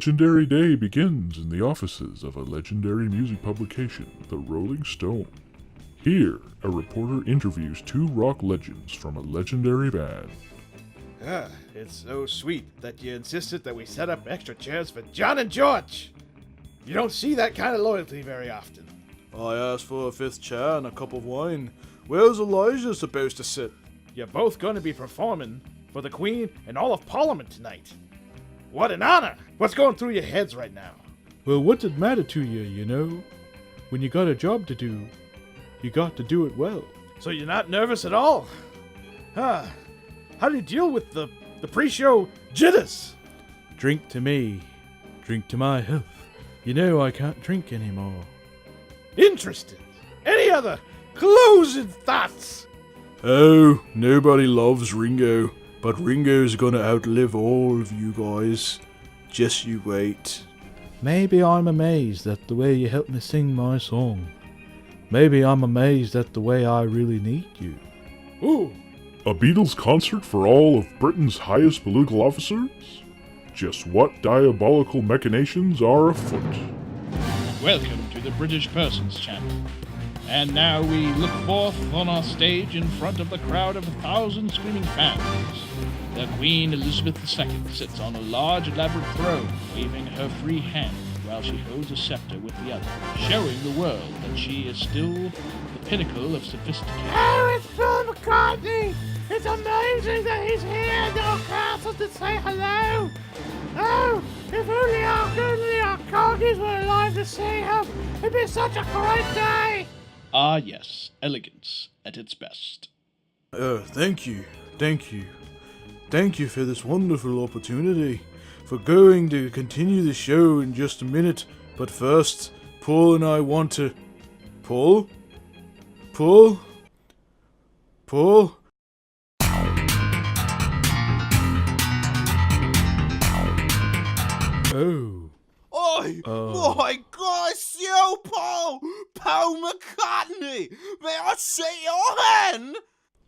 legendary day begins in the offices of a legendary music publication, The Rolling Stone. Here, a reporter interviews two rock legends from a legendary band. It's so sweet that you insisted that we set up extra chairs for John and George. You don't see that kind of loyalty very often. I asked for a fifth chair and a cup of wine. Where's Elijah supposed to sit? You're both going to be performing for the Queen and all of Parliament tonight. What an honor! What's going through your heads right now? Well, what's it matter to you, you know? When you got a job to do, you got to do it well. So you're not nervous at all? How do you deal with the pre-show jitters? Drink to me. Drink to my health. You know I can't drink anymore. Interesting. Any other closing thoughts? Oh, nobody loves Ringo, but Ringo's gonna outlive all of you guys. Just you wait. Maybe I'm amazed at the way you helped me sing my song. Maybe I'm amazed at the way I really need you. Ooh. A Beatles concert for all of Britain's highest political officers? Just what diabolical machinations are afoot? Welcome to the British Persons Channel. And now we look forth on our stage in front of the crowd of 1,000 screaming fans. The Queen Elizabeth II sits on a large elaborate throne, waving her free hand while she holds a scepter with the other, showing the world that she is still the pinnacle of sophistication. Oh, it's Paul McCartney! It's amazing that he's here in our castle to say hello! Oh, if only our corgis were alive to see him, it'd be such a great day! Ah yes, elegance at its best. Thank you. Thank you for this wonderful opportunity. We're going to continue the show in just a minute, but first, Paul and I want to... Paul? Oh. Oi! My gosh, you, Paul! Paul McCartney! May I shake your hand?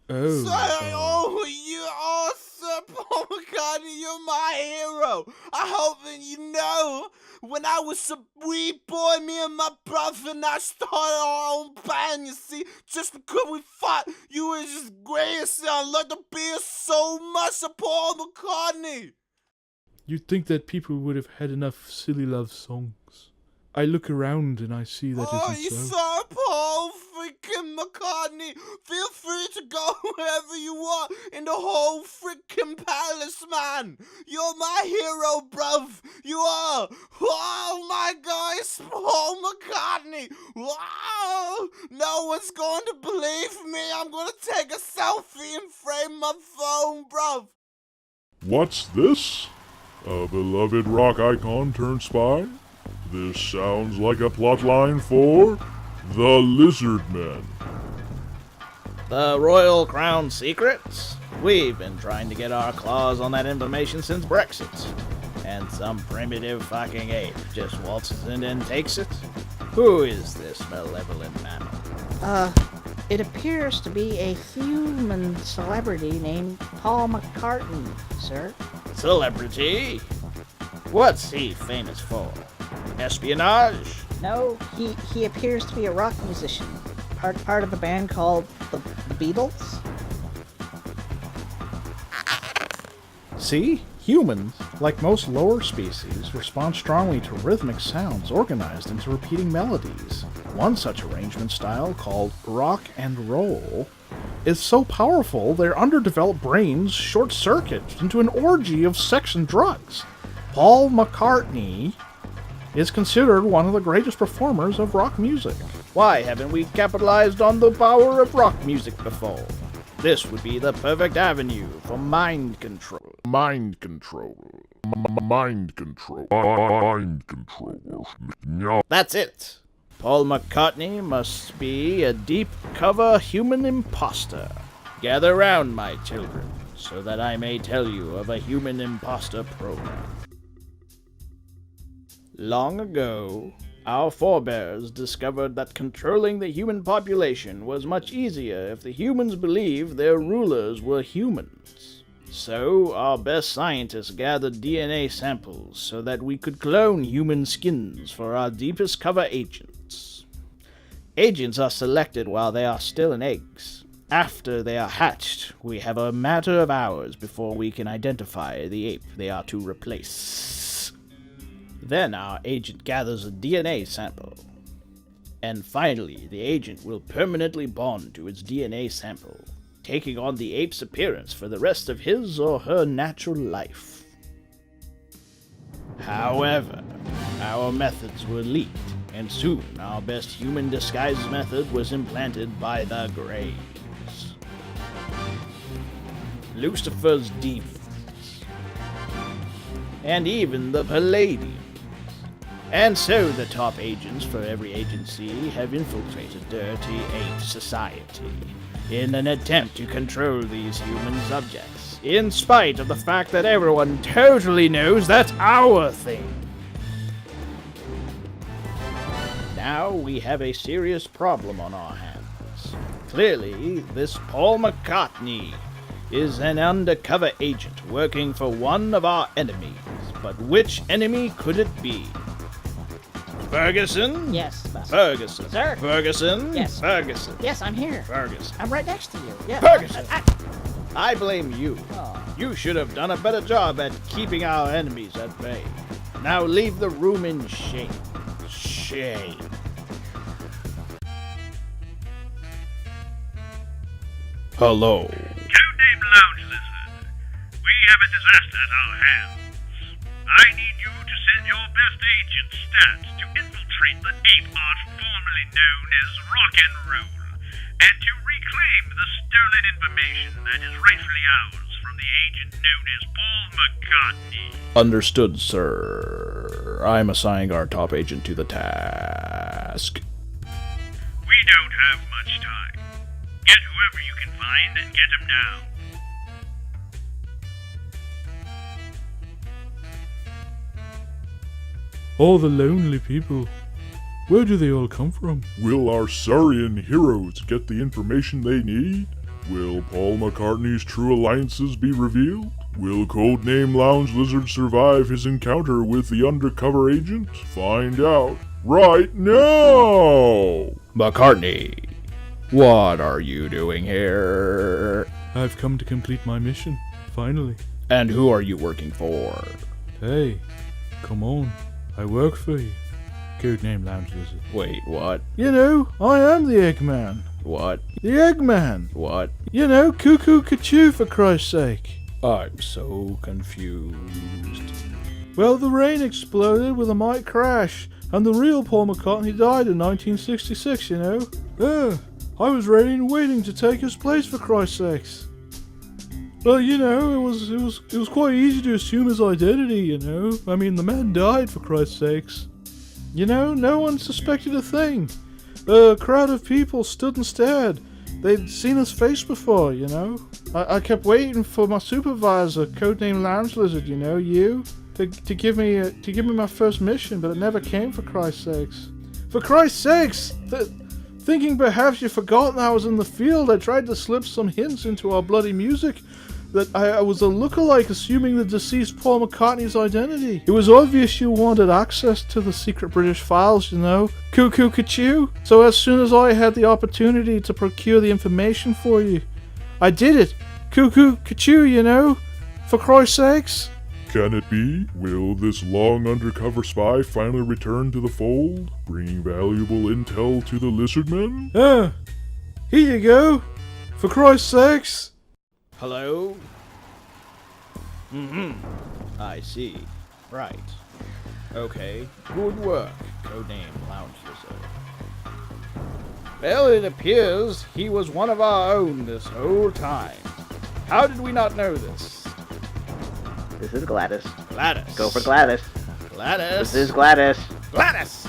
You are Sir Paul McCartney, you're my hero! I hope that you know, when I was a wee boy, me and my brother and I started our own band, you see, just because we thought you were just greatest, and I love the Beatles so much of Paul McCartney! You'd think that people would have had enough silly love songs. I look around and I see that isn't so. Sir Paul freaking McCartney, feel free to go wherever you want in the whole freaking palace, man. You're my hero, bruv. You are. Oh my God, it's Paul McCartney. Wow. No one's going to believe me. I'm going to take a selfie and frame my phone, bruv. What's this? A beloved rock icon turned spy? This sounds like a plotline for the Lizard Men. The Royal Crown Secrets? We've been trying to get our claws on that information since Brexit. And some primitive fucking ape just waltzes in and takes it? Who is this malevolent mammal? It appears to be a human celebrity named Paul McCartney, sir. Celebrity? What's he famous for? Espionage? No, he appears to be a rock musician, part of a band called the Beatles. See? Humans, like most lower species, respond strongly to rhythmic sounds organized into repeating melodies. One such arrangement style, called rock and roll, is so powerful their underdeveloped brains short-circuit into an orgy of sex and drugs. Paul McCartney is considered one of the greatest performers of rock music. Why haven't we capitalized on the power of rock music before? This would be the perfect avenue for mind control. Mind control. That's it. Paul McCartney must be a deep-cover human imposter. Gather round, my children, so that I may tell you of a human imposter program. Long ago, our forebears discovered that controlling the human population was much easier if the humans believed their rulers were humans. So, our best scientists gathered DNA samples so that we could clone human skins for our deepest cover agents. Agents are selected while they are still in eggs. After they are hatched, we have a matter of hours before we can identify the ape they are to replace. Then our agent gathers a DNA sample. And finally, the agent will permanently bond to its DNA sample, taking on the ape's appearance for the rest of his or her natural life. However, our methods were leaked, and soon our best human disguise method was implanted by the Greys. Lucifer's demons, and even the Palladians. And so the top agents for every agency have infiltrated dirty ape society in an attempt to control these human subjects, in spite of the fact that everyone totally knows that's our thing. Now we have a serious problem on our hands. Clearly, this Paul McCartney is an undercover agent working for one of our enemies. But which enemy could it be? Ferguson? Yes, boss. Ferguson. Sir? Ferguson? Yes. Ferguson. Yes, I'm here. Ferguson. I'm right next to you. Yeah. Ferguson! I blame you. Oh. You should have done a better job at keeping our enemies at bay. Now leave the room in shame. Shame. Hello. Codename Lounge Lizard. We have a disaster at our hands. I need you to send your best agent stats to infiltrate the ape art formerly known as rock and roll, and to reclaim the stolen information that is rightfully ours from the agent known as Paul McCartney. Understood, sir. I'm assigning our top agent to the task. We don't have much time. Get whoever you can find and get him now. All the lonely people. Where do they all come from? Will our Saurian heroes get the information they need? Will Paul McCartney's true alliances be revealed? Will Codename Lounge Lizard survive his encounter with the undercover agent? Find out right now! McCartney, what are you doing here? I've come to complete my mission, finally. And who are you working for? Hey, come on. I work for you. Codename Lounge Lizard. Wait, what? You know, I am the Eggman. What? The Eggman. What? You know, cuckoo Cachoo, for Christ's sake. I'm so confused. Well, the rain exploded with a mighty crash, and the real Paul McCartney died in 1966, you know. I was ready and waiting to take his place, for Christ's sakes. Well, you know, it was quite easy to assume his identity, you know. I mean, the man died, for Christ's sakes. You know, no one suspected a thing. A crowd of people stood and stared. They'd seen his face before, you know. I kept waiting for my supervisor, Codename Lounge Lizard, you know, you, to give me my first mission, but it never came, for Christ's sakes. For Christ's sakes! Thinking perhaps you've forgotten I was in the field, I tried to slip some hints into our bloody music that I was a lookalike, assuming the deceased Paul McCartney's identity. It was obvious you wanted access to the secret British files, you know. Cuckoo Cachoo. So as soon as I had the opportunity to procure the information for you, I did it. Cuckoo Cachoo, you know. For Christ's sakes. Can it be? Will this long undercover spy finally return to the fold, bringing valuable intel to the Lizard Men? Here you go. For Christ's sakes. Hello? I see. Right. Okay. Good work, Codename Lounge Lizard. Well, it appears he was one of our own this whole time. How did we not know this? This is Gladys. Gladys. Go for Gladys. Gladys. This is Gladys. Gladys!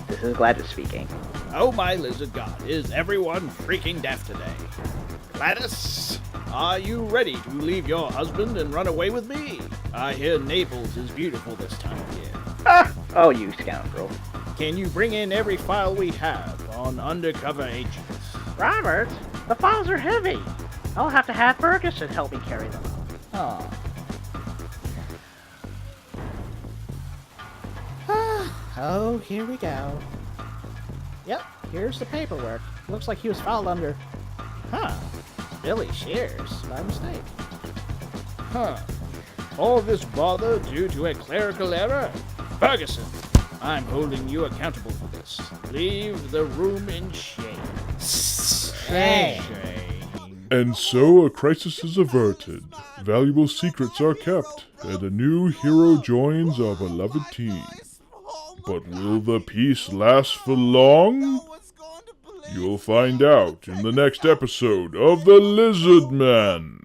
This is Gladys speaking. Oh my lizard god, is everyone freaking deaf today? Gladys, are you ready to leave your husband and run away with me? I hear Naples is beautiful this time of year. Oh, you scoundrel. Can you bring in every file we have on undercover agents? Robert, the files are heavy. I'll have to have Ferguson help me carry them up. Oh, here we go. Yep, here's the paperwork. Looks like he was filed under... Billy Shears, by mistake. All this bother due to a clerical error? Ferguson, I'm holding you accountable for this. Leave the room in shame. Shame. And so a crisis is averted, valuable secrets are kept, and a new hero joins our beloved team. But will the peace last for long? You'll find out in the next episode of The Lizard Men.